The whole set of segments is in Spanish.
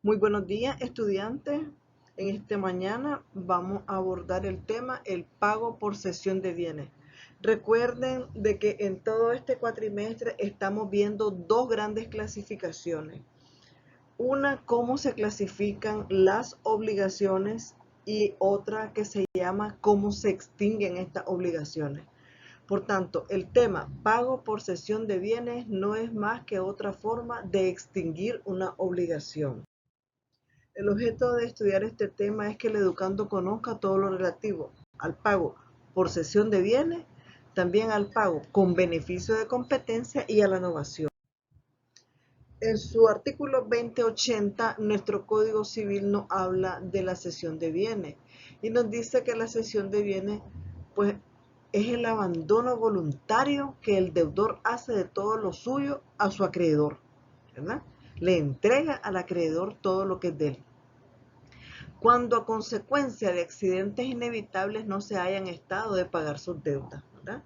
Muy buenos días, estudiantes. En esta mañana vamos a abordar el tema el pago por cesión de bienes. Recuerden de que en todo este cuatrimestre estamos viendo dos grandes clasificaciones. Una, cómo se clasifican las obligaciones y otra que se llama cómo se extinguen estas obligaciones. Por tanto, el tema pago por cesión de bienes no es más que otra forma de extinguir una obligación. El objeto de estudiar este tema es que el educando conozca todo lo relativo al pago por cesión de bienes, también al pago con beneficio de competencia y a la innovación. En su artículo 2080, nuestro Código Civil nos habla de la cesión de bienes y nos dice que la cesión de bienes pues, es el abandono voluntario que el deudor hace de todo lo suyo a su acreedor, ¿verdad? Le entrega al acreedor todo lo que es de él. Cuando a consecuencia de accidentes inevitables no se haya en estado de pagar sus deudas, ¿verdad?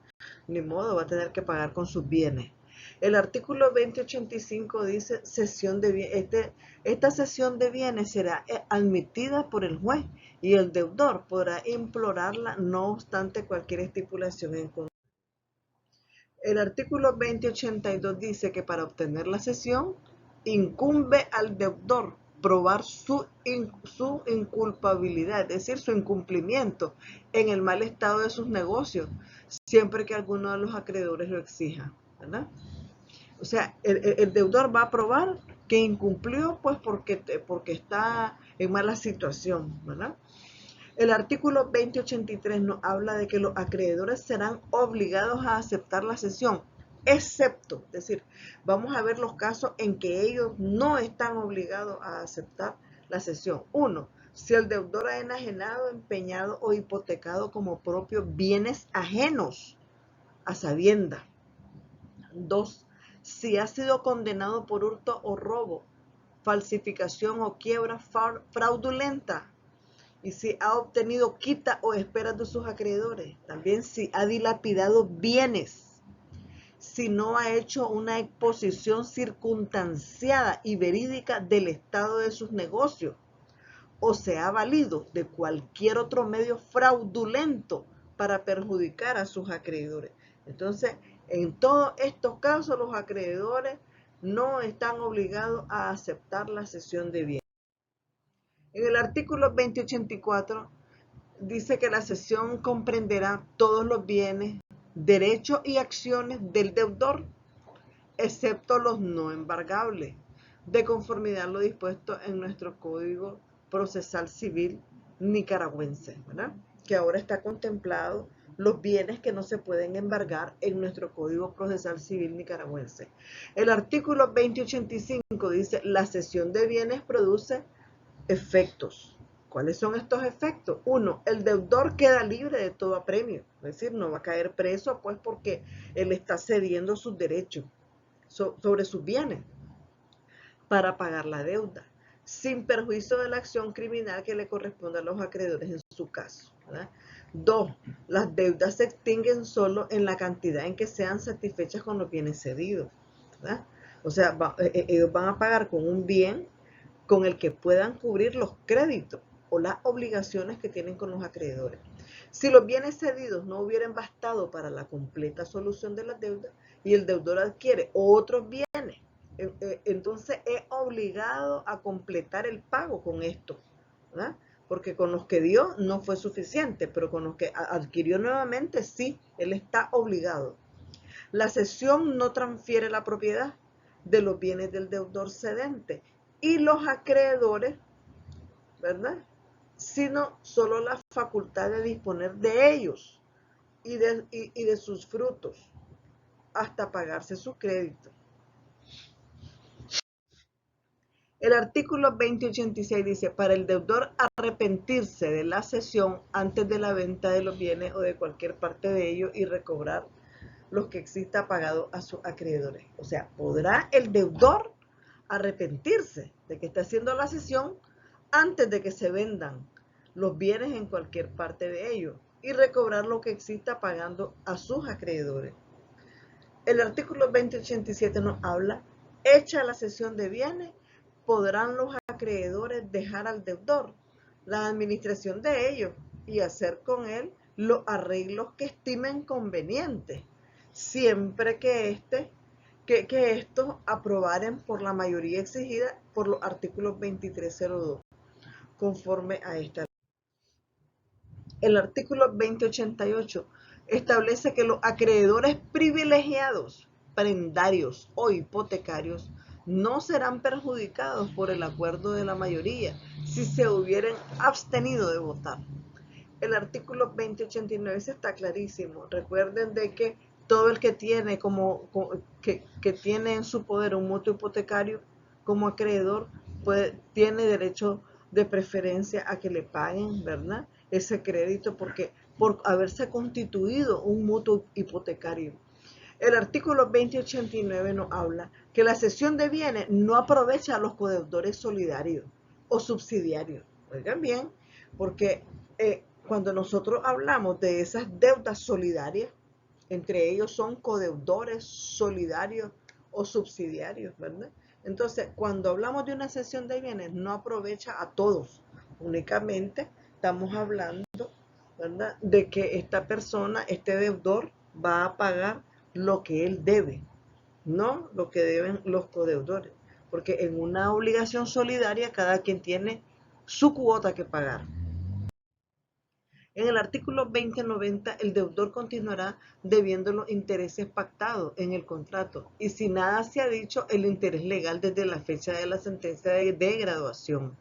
Ni modo, va a tener que pagar con sus bienes. El artículo 2085 dice cesión de bienes. Esta cesión de bienes será admitida por el juez y el deudor podrá implorarla no obstante cualquier estipulación en contra. El artículo 2082 dice que para obtener la cesión incumbe al deudor probar su inculpabilidad, es decir, su incumplimiento en el mal estado de sus negocios, siempre que alguno de los acreedores lo exija, ¿verdad? O sea, el deudor va a probar que incumplió pues porque está en mala situación, ¿verdad? El artículo 2083 nos habla de que los acreedores serán obligados a aceptar la cesión, excepto, es decir, vamos a ver los casos en que ellos no están obligados a aceptar la cesión. Uno, si el deudor ha enajenado, empeñado o hipotecado como propios bienes ajenos a sabienda. Dos, si ha sido condenado por hurto o robo, falsificación o quiebra fraudulenta, y si ha obtenido quita o esperas de sus acreedores, también si ha dilapidado bienes, si no ha hecho una exposición circunstanciada y verídica del estado de sus negocios, o se ha valido de cualquier otro medio fraudulento para perjudicar a sus acreedores. Entonces, en todos estos casos, los acreedores no están obligados a aceptar la cesión de bienes. En el artículo 2084 dice que la cesión comprenderá todos los bienes, derechos y acciones del deudor, excepto los no embargables, de conformidad a lo dispuesto en nuestro Código Procesal Civil nicaragüense, ¿verdad? Que ahora está contemplado los bienes que no se pueden embargar en nuestro Código Procesal Civil nicaragüense. El artículo 2085 dice, la cesión de bienes produce efectos. ¿Cuáles son estos efectos? Uno, el deudor queda libre de todo apremio, es decir, no va a caer preso pues porque él está cediendo sus derechos sobre sus bienes para pagar la deuda, sin perjuicio de la acción criminal que le corresponde a los acreedores en su caso, ¿verdad? Dos, las deudas se extinguen solo en la cantidad en que sean satisfechas con los bienes cedidos, ¿verdad? O sea, ellos van a pagar con un bien con el que puedan cubrir los créditos o las obligaciones que tienen con los acreedores. Si los bienes cedidos no hubieran bastado para la completa solución de las deudas y el deudor adquiere otros bienes, entonces es obligado a completar el pago con esto, ¿verdad? Porque con los que dio no fue suficiente, pero con los que adquirió nuevamente sí, él está obligado. La cesión no transfiere la propiedad de los bienes del deudor cedente y los acreedores, ¿verdad? Sino solo la facultad de disponer de ellos y de sus frutos hasta pagarse su crédito. El artículo 2086 dice, para el deudor arrepentirse de la cesión antes de la venta de los bienes o de cualquier parte de ellos y recobrar los que exista pagado a sus acreedores. O sea, podrá el deudor arrepentirse de que está haciendo la cesión antes de que se vendan los bienes en cualquier parte de ellos y recobrar lo que exista pagando a sus acreedores. El artículo 2087 nos habla, hecha la cesión de bienes, podrán los acreedores dejar al deudor la administración de ellos y hacer con él los arreglos que estimen convenientes, siempre que estos aprobaren por la mayoría exigida por los artículos 2302, conforme a esta ley. El artículo 2088 establece que los acreedores privilegiados, prendarios o hipotecarios no serán perjudicados por el acuerdo de la mayoría si se hubieran abstenido de votar. El artículo 2089 está clarísimo. Recuerden de que todo el que tiene que tiene en su poder un mutuo hipotecario como acreedor tiene derecho de preferencia a que le paguen, ¿verdad?, ese crédito por haberse constituido un mutuo hipotecario. El artículo 2089 nos habla que la cesión de bienes no aprovecha a los codeudores solidarios o subsidiarios. Oigan bien, porque cuando nosotros hablamos de esas deudas solidarias, entre ellos son codeudores solidarios o subsidiarios, ¿verdad? Entonces, cuando hablamos de una cesión de bienes, no aprovecha a todos, únicamente estamos hablando, ¿verdad?, de que esta persona, este deudor, va a pagar lo que él debe, no lo que deben los codeudores, porque en una obligación solidaria cada quien tiene su cuota que pagar. En el artículo 2090, el deudor continuará debiendo los intereses pactados en el contrato y si nada se ha dicho, el interés legal desde la fecha de la sentencia de graduación.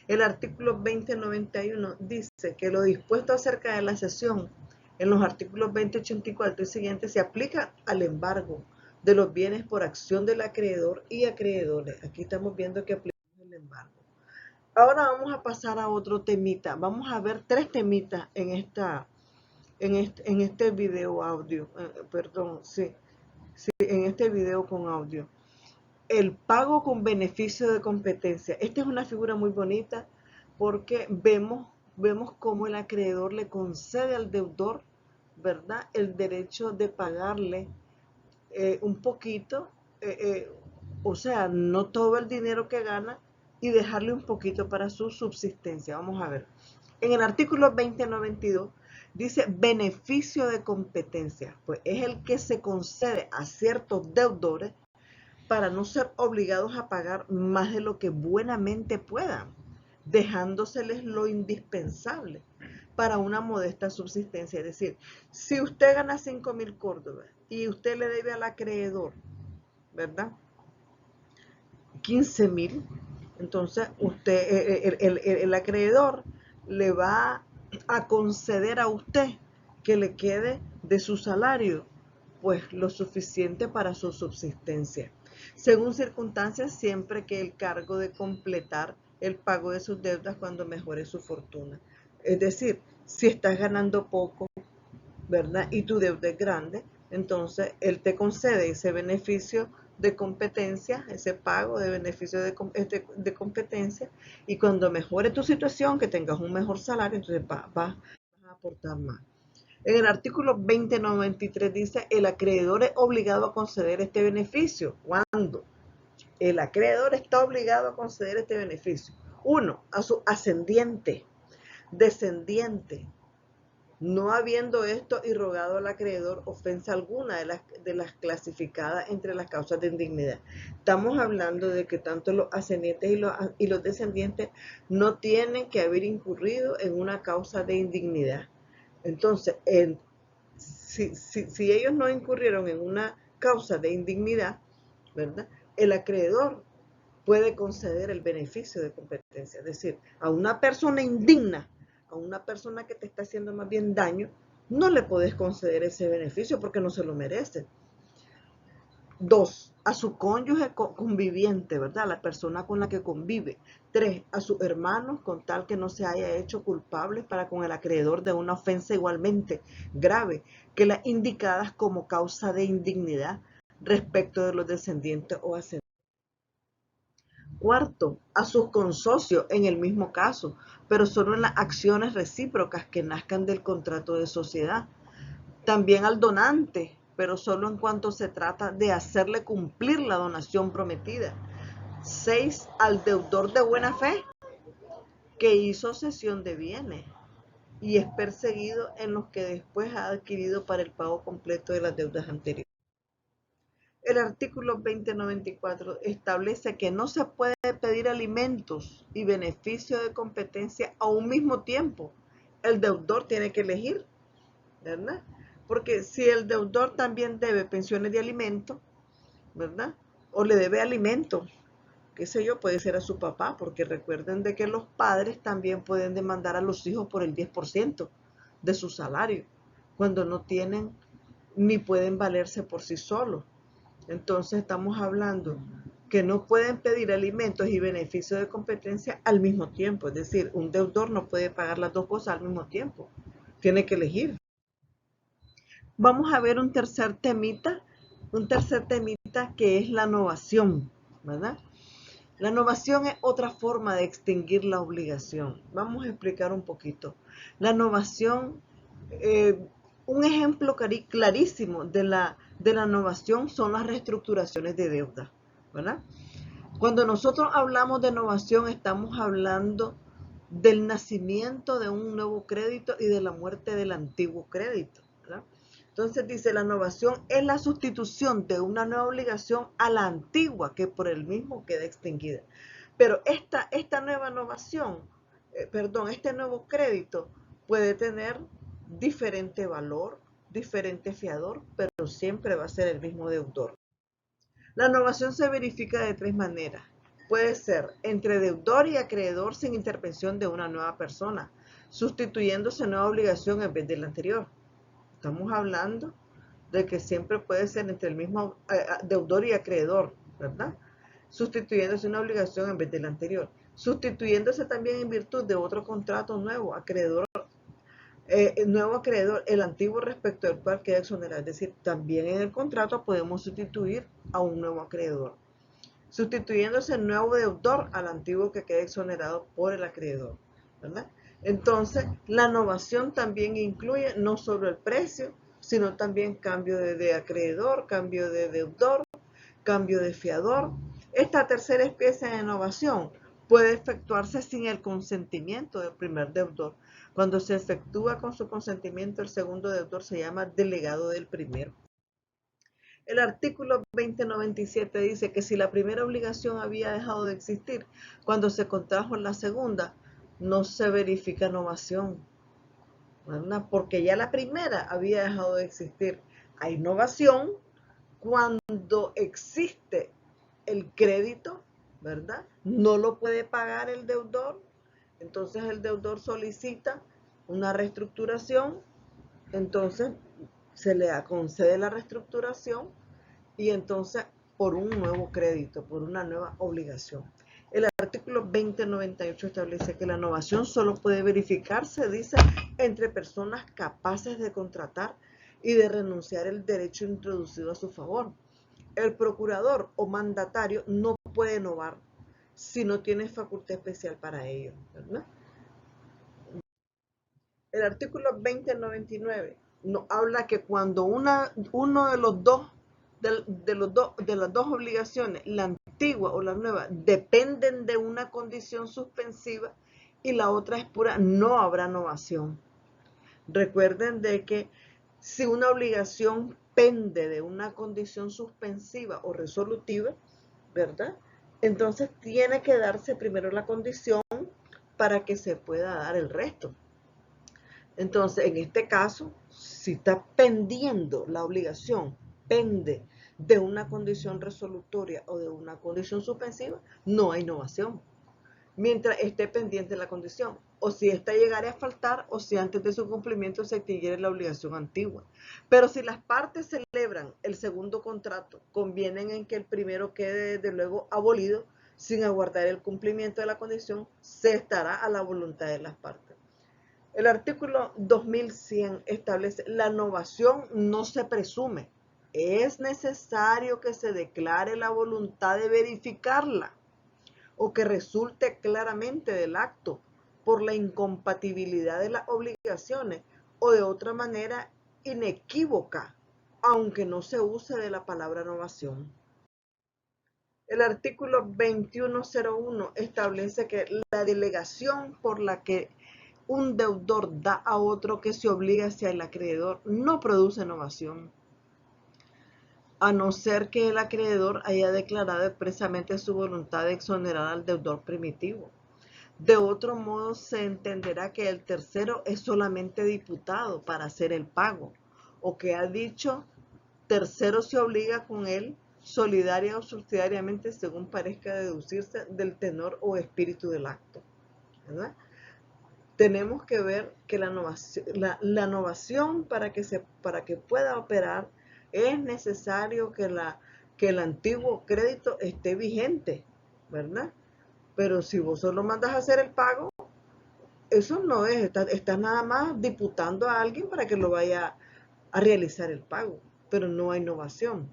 El artículo 2091 dice que lo dispuesto acerca de la cesión en los artículos 2084 y siguientes se aplica al embargo de los bienes por acción del acreedor y acreedores. Aquí estamos viendo que aplicamos el embargo. Ahora vamos a pasar a otro temita. Vamos a ver 3 temitas en este video audio. En este video con audio. El pago con beneficio de competencia. Esta es una figura muy bonita porque vemos cómo el acreedor le concede al deudor, ¿verdad?, el derecho de pagarle un poquito, o sea, no todo el dinero que gana, y dejarle un poquito para su subsistencia. Vamos a ver. En el artículo 2092 dice beneficio de competencia. Pues es el que se concede a ciertos deudores para no ser obligados a pagar más de lo que buenamente puedan, dejándoseles lo indispensable para una modesta subsistencia. Es decir, si usted gana 5,000 córdobas y usted le debe al acreedor, ¿verdad?, 15,000, entonces el acreedor le va a conceder a usted que le quede de su salario pues lo suficiente para su subsistencia, según circunstancias, siempre que el cargo de completar el pago de sus deudas cuando mejore su fortuna. Es decir, si estás ganando poco, ¿verdad?, y tu deuda es grande, entonces él te concede ese beneficio de competencia, ese pago de beneficio de competencia, y cuando mejore tu situación, que tengas un mejor salario, entonces vas a aportar más. En el artículo 2093 dice, el acreedor es obligado a conceder este beneficio. ¿Cuándo? El acreedor está obligado a conceder este beneficio. 1, a su ascendiente, descendiente, no habiendo esto irrogado al acreedor ofensa alguna de las clasificadas entre las causas de indignidad. Estamos hablando de que tanto los ascendientes y los descendientes no tienen que haber incurrido en una causa de indignidad. Entonces, si ellos no incurrieron en una causa de indignidad, ¿verdad?, el acreedor puede conceder el beneficio de competencia. Es decir, a una persona indigna, a una persona que te está haciendo más bien daño, no le puedes conceder ese beneficio porque no se lo merece. 2, a su cónyuge conviviente, ¿verdad?, la persona con la que convive. 3, a sus hermanos, con tal que no se haya hecho culpable para con el acreedor de una ofensa igualmente grave que las indicadas como causa de indignidad respecto de los descendientes o ascendientes. 4, a sus consocios en el mismo caso, pero solo en las acciones recíprocas que nazcan del contrato de sociedad. También al donante, pero solo en cuanto se trata de hacerle cumplir la donación prometida. 6. Al deudor de buena fe que hizo cesión de bienes y es perseguido en los que después ha adquirido para el pago completo de las deudas anteriores. El artículo 2094 establece que no se puede pedir alimentos y beneficio de competencia a un mismo tiempo. El deudor tiene que elegir, ¿verdad? Porque si el deudor también debe pensiones de alimento, ¿verdad? O le debe alimentos, qué sé yo, puede ser a su papá, porque recuerden de que los padres también pueden demandar a los hijos por el 10% de su salario, cuando no tienen ni pueden valerse por sí solos. Entonces estamos hablando que no pueden pedir alimentos y beneficios de competencia al mismo tiempo. Es decir, un deudor no puede pagar las dos cosas al mismo tiempo. Tiene que elegir. Vamos a ver un tercer temita que es la novación, ¿verdad? La novación es otra forma de extinguir la obligación. Vamos a explicar un poquito. La novación, un ejemplo clarísimo de la novación son las reestructuraciones de deuda, ¿verdad? Cuando nosotros hablamos de novación, estamos hablando del nacimiento de un nuevo crédito y de la muerte del antiguo crédito, ¿verdad? Entonces dice, la novación es la sustitución de una nueva obligación a la antigua que por el mismo queda extinguida. Pero esta nueva novación, este nuevo crédito puede tener diferente valor, diferente fiador, pero siempre va a ser el mismo deudor. La novación se verifica de tres maneras. Puede ser entre deudor y acreedor sin intervención de una nueva persona, sustituyéndose nueva obligación en vez de la anterior. Estamos hablando de que siempre puede ser entre el mismo deudor y acreedor, ¿verdad? Sustituyéndose una obligación en vez de la anterior. Sustituyéndose también en virtud de otro contrato nuevo, nuevo acreedor, el antiguo respecto del cual queda exonerado. Es decir, también en el contrato podemos sustituir a un nuevo acreedor. Sustituyéndose el nuevo deudor al antiguo que queda exonerado por el acreedor, ¿verdad? Entonces, la novación también incluye no solo el precio, sino también cambio de acreedor, cambio de deudor, cambio de fiador. Esta tercera especie de novación puede efectuarse sin el consentimiento del primer deudor. Cuando se efectúa con su consentimiento, el segundo deudor se llama delegado del primero. El artículo 2097 dice que si la primera obligación había dejado de existir cuando se contrajo la segunda, no se verifica novación, ¿verdad? Porque ya la primera había dejado de existir. Hay novación cuando existe el crédito, ¿verdad? No lo puede pagar el deudor, entonces el deudor solicita una reestructuración, entonces se le concede la reestructuración y entonces por un nuevo crédito, por una nueva obligación. El artículo 2098 establece que la novación solo puede verificarse, dice, entre personas capaces de contratar y de renunciar el derecho introducido a su favor. El procurador o mandatario no puede novar si no tiene facultad especial para ello, ¿verdad? El artículo 2099 nos habla que cuando uno de los dos de las dos obligaciones, la antigua o la nueva, dependen de una condición suspensiva y la otra es pura, no habrá novación. Recuerden de que si una obligación pende de una condición suspensiva o resolutiva, ¿verdad? Entonces tiene que darse primero la condición para que se pueda dar el resto. Entonces, en este caso, si está pendiendo la obligación, pende de una condición resolutoria o de una condición suspensiva, no hay novación. Mientras esté pendiente la condición, o si esta llegara a faltar, o si antes de su cumplimiento se extinguiera la obligación antigua. Pero si las partes celebran el segundo contrato, convienen en que el primero quede desde luego abolido, sin aguardar el cumplimiento de la condición, se estará a la voluntad de las partes. El artículo 2100 establece la novación no se presume. Es necesario que se declare la voluntad de verificarla o que resulte claramente del acto por la incompatibilidad de las obligaciones o de otra manera inequívoca, aunque no se use de la palabra novación. El artículo 2101 establece que la delegación por la que un deudor da a otro que se obliga hacia el acreedor no produce novación, a no ser que el acreedor haya declarado expresamente su voluntad de exonerar al deudor primitivo. De otro modo, se entenderá que el tercero es solamente diputado para hacer el pago, o que ha dicho tercero se obliga con él solidaria o subsidiariamente según parezca deducirse del tenor o espíritu del acto, ¿verdad? Tenemos que ver que la novación para que pueda operar es necesario que el antiguo crédito esté vigente, ¿verdad? Pero si vos solo mandas a hacer el pago, eso no es, estás nada más diputando a alguien para que lo vaya a realizar el pago, pero no hay novación.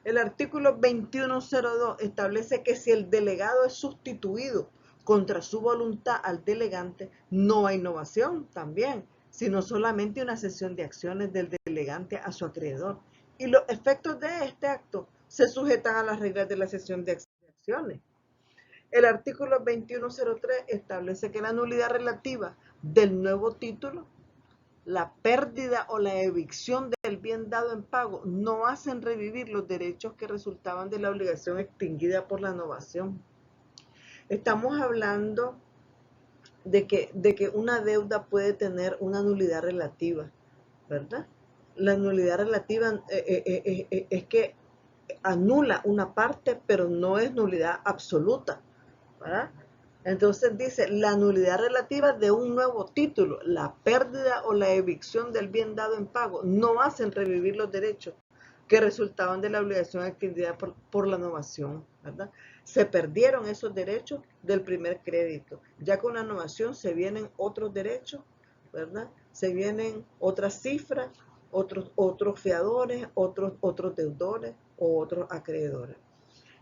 El artículo 2102 establece que si el delegado es sustituido contra su voluntad al delegante, no hay novación también, sino solamente una cesión de acciones del delegante a su acreedor. Y los efectos de este acto se sujetan a las reglas de la cesión de acciones. El artículo 2103 establece que la nulidad relativa del nuevo título, la pérdida o la evicción del bien dado en pago no hacen revivir los derechos que resultaban de la obligación extinguida por la novación. Estamos hablando de que una deuda puede tener una nulidad relativa, ¿verdad? La nulidad relativa es que anula una parte, pero no es nulidad absoluta, ¿verdad? Entonces dice, la nulidad relativa de un nuevo título, la pérdida o la evicción del bien dado en pago, no hacen revivir los derechos que resultaban de la obligación extinguida por la novación, ¿verdad? Se perdieron esos derechos del primer crédito. Ya con la novación se vienen otros derechos, ¿verdad? Se vienen otras cifras, otros fiadores, otros deudores o otros acreedores.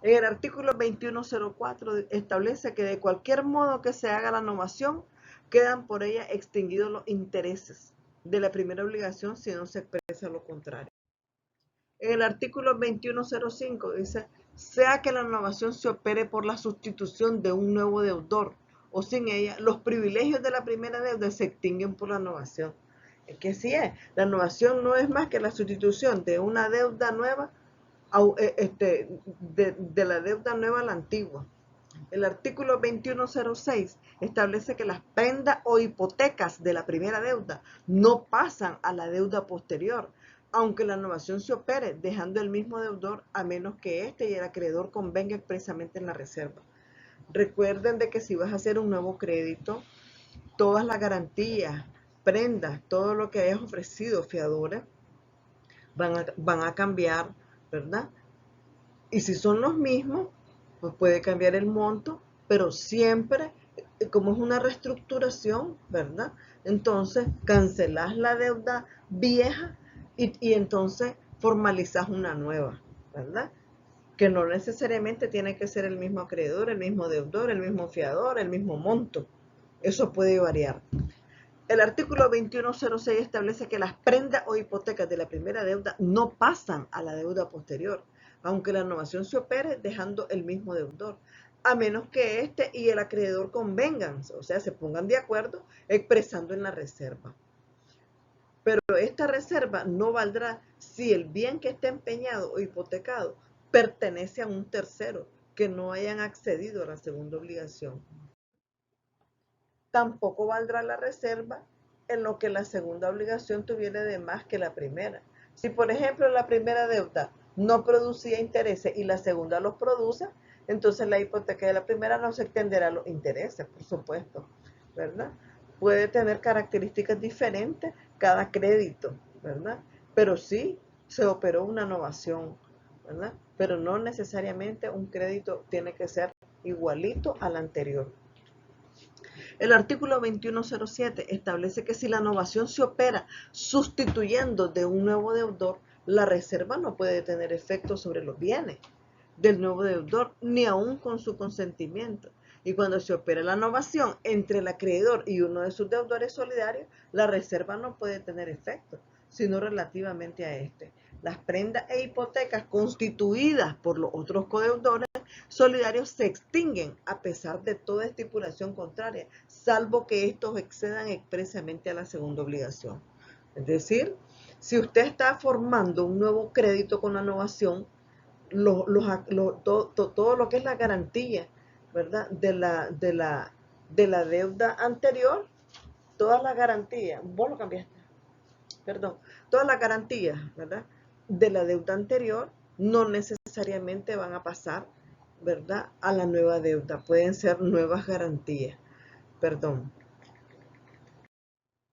En el artículo 2104 establece que de cualquier modo que se haga la novación, quedan por ella extinguidos los intereses de la primera obligación si no se expresa lo contrario. En el artículo 2105 dice, sea que la novación se opere por la sustitución de un nuevo deudor o sin ella, los privilegios de la primera deuda se extinguen por la novación. Es que sí es, la novación no es más que la sustitución de una deuda nueva de la deuda nueva a la antigua. El artículo 2106 establece que las prendas o hipotecas de la primera deuda no pasan a la deuda posterior, aunque la novación se opere dejando el mismo deudor a menos que éste y el acreedor convenga expresamente en la reserva. Recuerden de que si vas a hacer un nuevo crédito, todas las garantías, prendas, todo lo que hayas ofrecido, fiadores, van a cambiar, ¿verdad? Y si son los mismos, pues puede cambiar el monto, pero siempre, como es una reestructuración, ¿verdad? Entonces cancelás la deuda vieja y entonces formalizás una nueva, ¿verdad? Que no necesariamente tiene que ser el mismo acreedor, el mismo deudor, el mismo fiador, el mismo monto. Eso puede variar. El artículo 2106 establece que las prendas o hipotecas de la primera deuda no pasan a la deuda posterior, aunque la novación se opere dejando el mismo deudor, a menos que éste y el acreedor convengan, o sea, se pongan de acuerdo expresando en la reserva. Pero esta reserva no valdrá si el bien que esté empeñado o hipotecado pertenece a un tercero que no hayan accedido a la segunda obligación. Tampoco valdrá la reserva en lo que la segunda obligación tuviera de más que la primera. Si, por ejemplo, la primera deuda no producía intereses y la segunda los produce, entonces la hipoteca de la primera no se extenderá a los intereses, por supuesto, ¿verdad? Puede tener características diferentes cada crédito, ¿verdad? Pero sí se operó una novación, ¿verdad? Pero no necesariamente un crédito tiene que ser igualito al anterior. El artículo 2107 establece que si la novación se opera sustituyendo de un nuevo deudor, la reserva no puede tener efecto sobre los bienes del nuevo deudor, ni aún con su consentimiento. Y cuando se opera la novación entre el acreedor y uno de sus deudores solidarios, la reserva no puede tener efecto, sino relativamente a este. Las prendas e hipotecas constituidas por los otros codeudores solidarios se extinguen a pesar de toda estipulación contraria, salvo que estos excedan expresamente a la segunda obligación. Es decir, si usted está formando un nuevo crédito con la novación, todo lo que es la garantía, ¿verdad? De la deuda anterior, todas las garantías, vos lo cambiaste, perdón, todas las garantías, ¿verdad? De la deuda anterior no necesariamente van a pasar, ¿verdad? A la nueva deuda, pueden ser nuevas garantías, perdón.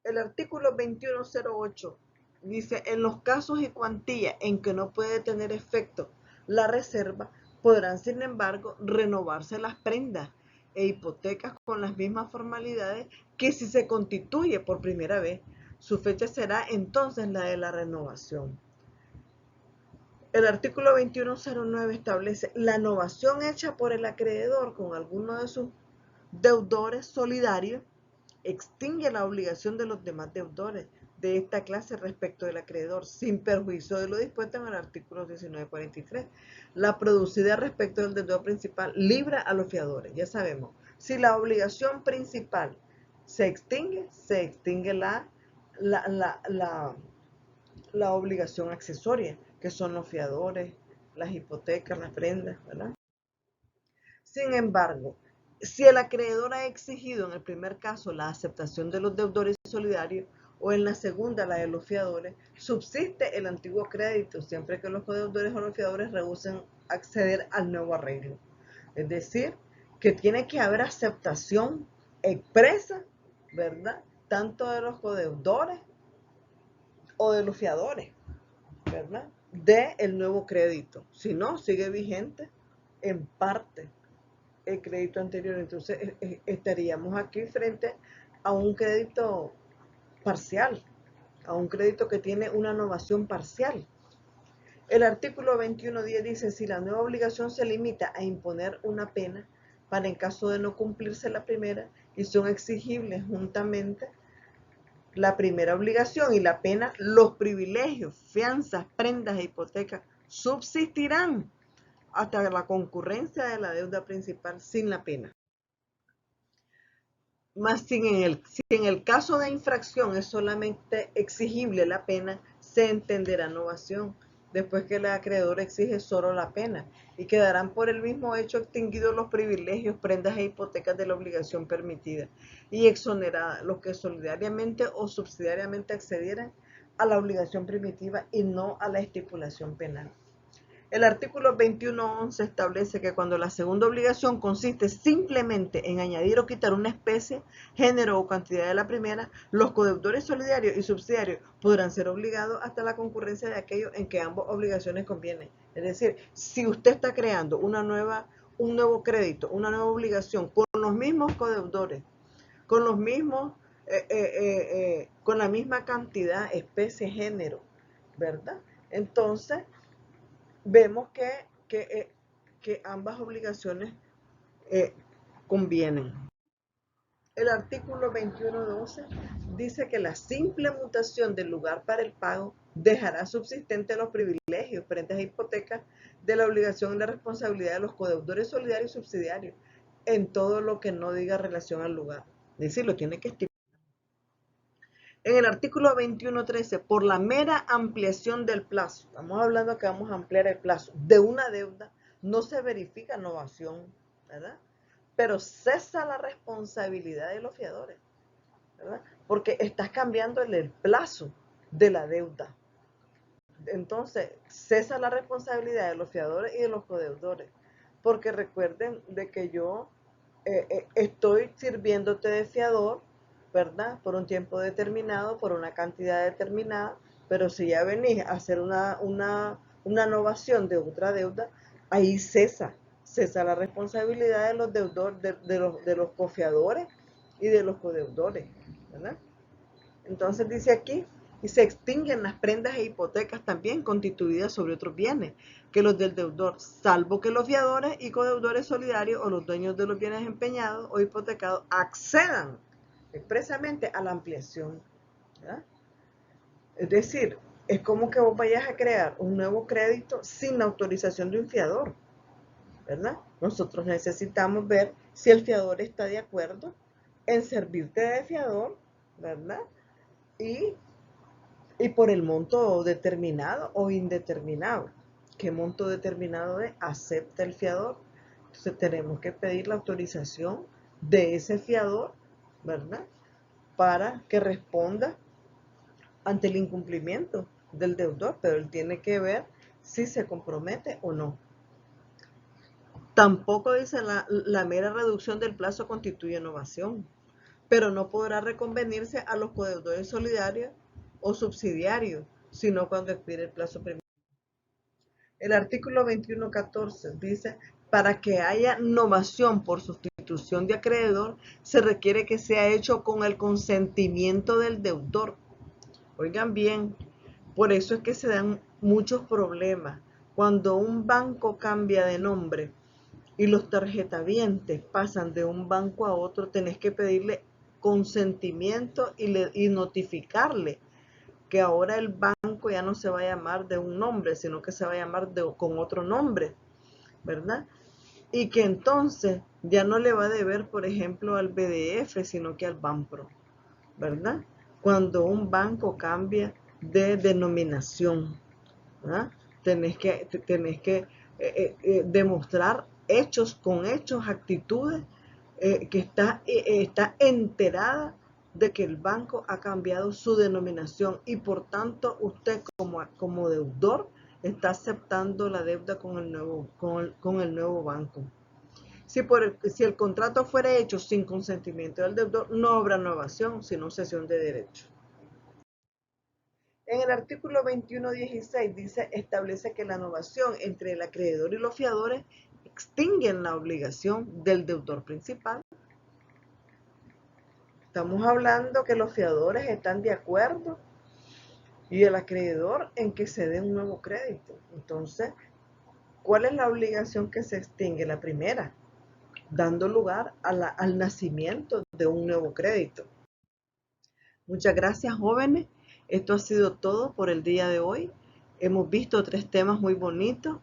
El artículo 2108 dice, en los casos y cuantías en que no puede tener efecto la reserva, podrán sin embargo renovarse las prendas e hipotecas con las mismas formalidades que si se constituye por primera vez. Su fecha será entonces la de la renovación. El artículo 2109 establece la novación hecha por el acreedor con alguno de sus deudores solidarios extingue la obligación de los demás deudores de esta clase respecto del acreedor, sin perjuicio de lo dispuesto en el artículo 1943. La producida respecto del deudor principal libra a los fiadores. Ya sabemos, si la obligación principal se extingue la obligación accesoria, que son los fiadores, las hipotecas, las prendas, ¿verdad? Sin embargo, si el acreedor ha exigido en el primer caso la aceptación de los deudores solidarios o en la segunda la de los fiadores, subsiste el antiguo crédito siempre que los codeudores o los fiadores rehúsen acceder al nuevo arreglo. Es decir, que tiene que haber aceptación expresa, ¿verdad? Tanto de los codeudores o de los fiadores, ¿verdad? Del nuevo crédito. Si no, sigue vigente en parte el crédito anterior. Entonces estaríamos aquí frente a un crédito parcial, a un crédito que tiene una novación parcial. El artículo 2110 dice, si la nueva obligación se limita a imponer una pena para en caso de no cumplirse la primera y son exigibles juntamente la primera obligación y la pena, los privilegios, fianzas, prendas e hipotecas subsistirán hasta la concurrencia de la deuda principal sin la pena. Más si en el caso de infracción es solamente exigible la pena, se entenderá novación, después que el acreedor exige solo la pena, y quedarán por el mismo hecho extinguidos los privilegios, prendas e hipotecas de la obligación permitida, y exoneradas los que solidariamente o subsidiariamente accedieran a la obligación primitiva y no a la estipulación penal. El artículo 2111 establece que cuando la segunda obligación consiste simplemente en añadir o quitar una especie, género o cantidad de la primera, los codeudores solidarios y subsidiarios podrán ser obligados hasta la concurrencia de aquellos en que ambas obligaciones convienen. Es decir, si usted está creando un nuevo crédito, una nueva obligación con los mismos codeudores, con los mismos, con la misma cantidad, especie, género, ¿verdad? Entonces, vemos que ambas obligaciones convienen. El artículo 2112 dice que la simple mutación del lugar para el pago dejará subsistentes los privilegios, prendas e hipotecas de la obligación y la responsabilidad de los codeudores solidarios y subsidiarios en todo lo que no diga relación al lugar. Es decir, lo tiene que estipular. En el artículo 2113, por la mera ampliación del plazo, estamos hablando que vamos a ampliar el plazo de una deuda, no se verifica novación, ¿verdad? Pero cesa la responsabilidad de los fiadores, ¿verdad? Porque estás cambiando el plazo de la deuda. Entonces, cesa la responsabilidad de los fiadores y de los codeudores. Porque recuerden de que yo estoy sirviéndote de fiador, ¿verdad? Por un tiempo determinado, por una cantidad determinada, pero si ya venís a hacer una novación de otra deuda, ahí cesa la responsabilidad de los deudores, de los cofiadores y de los codeudores, ¿verdad? Entonces dice aquí, y se extinguen las prendas e hipotecas también constituidas sobre otros bienes que los del deudor, salvo que los fiadores y codeudores solidarios o los dueños de los bienes empeñados o hipotecados accedan expresamente a la ampliación, ¿verdad? Es decir, es como que vos vayas a crear un nuevo crédito sin la autorización de un fiador. ¿verdad? Nosotros necesitamos ver si el fiador está de acuerdo en servirte de fiador, ¿verdad? Y, y por el monto determinado o indeterminado. ¿Qué monto determinado acepta el fiador? Entonces tenemos que pedir la autorización de ese fiador, ¿verdad? Para que responda ante el incumplimiento del deudor, pero él tiene que ver si se compromete o no. Tampoco dice la mera reducción del plazo constituye novación, pero no podrá reconvenirse a los codeudores solidarios o subsidiarios, sino cuando expire el plazo primero. El artículo 21.14 dice, para que haya novación por sustitución de acreedor, se requiere que sea hecho con el consentimiento del deudor. Oigan bien, por eso es que se dan muchos problemas. Cuando un banco cambia de nombre y los tarjetavientes pasan de un banco a otro, tenés que pedirle consentimiento y notificarle que ahora el banco ya no se va a llamar de un nombre, sino que se va a llamar con otro nombre, ¿verdad? Y que entonces ya no le va a deber, por ejemplo, al BDF, sino que al Banpro, ¿verdad? Cuando un banco cambia de denominación, ¿verdad? Tenés que demostrar hechos con hechos, actitudes, que está enterada de que el banco ha cambiado su denominación y por tanto usted como deudor está aceptando la deuda con el nuevo banco. Si el contrato fuera hecho sin consentimiento del deudor, no habrá novación, sino cesión de derechos. En el artículo 21.16 establece que la novación entre el acreedor y los fiadores extinguen la obligación del deudor principal. Estamos hablando que los fiadores están de acuerdo y el acreedor en que se dé un nuevo crédito. Entonces, ¿cuál es la obligación que se extingue? La primera, dando lugar al nacimiento de un nuevo crédito. Muchas gracias, jóvenes. Esto ha sido todo por el día de hoy. Hemos visto 3 temas muy bonitos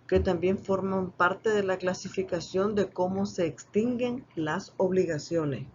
que también forman parte de la clasificación de cómo se extinguen las obligaciones.